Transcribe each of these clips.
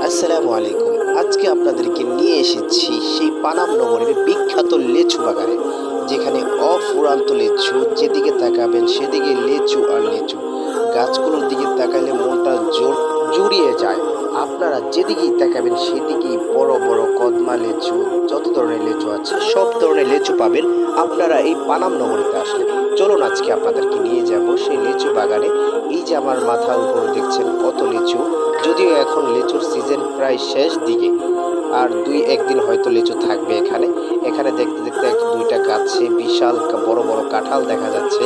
আসসালামু আলাইকুম। আজকে আপনাদেরকে নিয়ে এসেছি সেই পানাম নগরের বিখ্যাত লেচু বাগানে, যেখানে অফুরন্ত লেচু, যেদিকে তাকাবেন সেদিকে লেচু আর লেচু। গাছগুলোর দিকে তাকালে মনটা জুড়িয়ে যায়। আপনারা যেদিকেই তাকাবেন সেদিকেই বড় বড় কদমা লেচু, যত ধরনের লেচু আছে সব ধরনের লেচু পাবেন আপনারা এই পানাম নগরীতে আসলে। চলুন আজকে আপনাদেরকে নিয়ে যাব সেই লেচু বাগানে। এই যে আমার মাথার উপরে দেখছেন কত লিচু, যদিও এখন লিচুর সিজন প্রায় শেষ দিকে, আর দুই একদিন হয়তো লিচু থাকবে এখানে। এখানে দেখতে দেখতে এক দুইটা গাছে বিশাল বড় বড় কাঁঠাল দেখা যাচ্ছে।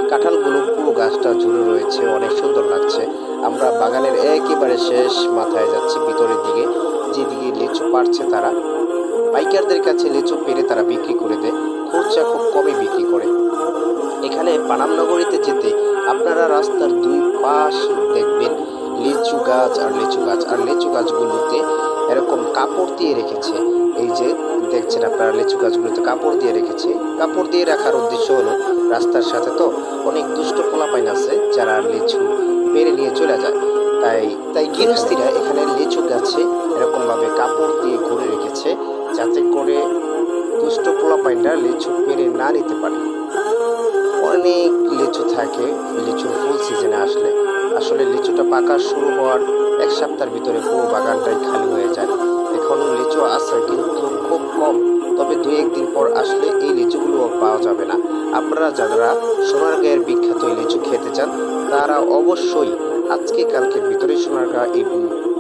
কাঁঠালগুলো পুরো গাছটা জুড়ে রয়েছে, অনেক সুন্দর লাগছে। আমরা বাগানের একেবারে শেষ মাথায় যাচ্ছি ভিতরের দিকে, যেদিকে লিচু পাড়ছে তারা। পাইকারদের কাছে লিচু পেরে তারা বিক্রি করে দেয়, খুচরা খুব কমই বিক্রি করে। এখানে পানাম নগরীতে যেতে আপনারা রাস্তার দুই পাশ দেখবেন লিচু গাছ আর লিচু গাছ, আর লিচু গাছগুলোতে এরকম কাপড় দিয়ে রেখেছে। এই যে দেখছেন আপনারা, লিচু গাছগুলোতে কাপড় দিয়ে রেখেছে। কাপড় দিয়ে রাখার উদ্দেশ্য হলো রাস্তার সাথে তো অনেক দুষ্ট পোলাপাইন আছে যারা লিচু পেরে নিয়ে চলে যায়, তাই তাই গৃহস্থীরা এখানে লিচু গাছে এরকম ভাবে কাপড় দিয়ে ঘুরে রেখেছে, যাতে করে দুষ্ট পোলাপাইনরা লিচু পেরে না নিতে পারে। অনেক লিচু থাকে লিচুর ফুল সিজনে আসলে। আসলে লিচুটা পাকা শুরু হওয়ার এক সপ্তাহের ভিতরে পুরো বাগানটাই খালি হয়ে যায়। এখন লিচু আছে কিন্তু খুব কম, তবে দুই একদিন পর আসলে এই লিচুগুলো পাওয়া যাবে না। আপনারা যারা সোনারগাঁয়ের বিখ্যাত এই লিচু খেতে চান তারা অবশ্যই আজকে কালকের ভিতরে সোনারগাঁ এই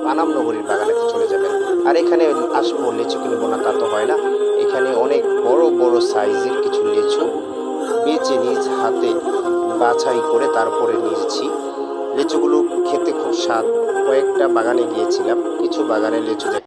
পানাম নগরীর বাগানেতে চলে যাবেন। আর এখানে আসবো লিচু কিনবো না তা তো হয় না। এখানে অনেক বড় বড় সাইজের কিছু লিচু বেছে নিজ হাতে বাছাই করে তারপরে নিয়েছি। লিচুগুলো খেতে খুব স্বাদ। কয়েকটা বাগানে গিয়েছিলাম, কিছু বাগানে লিচু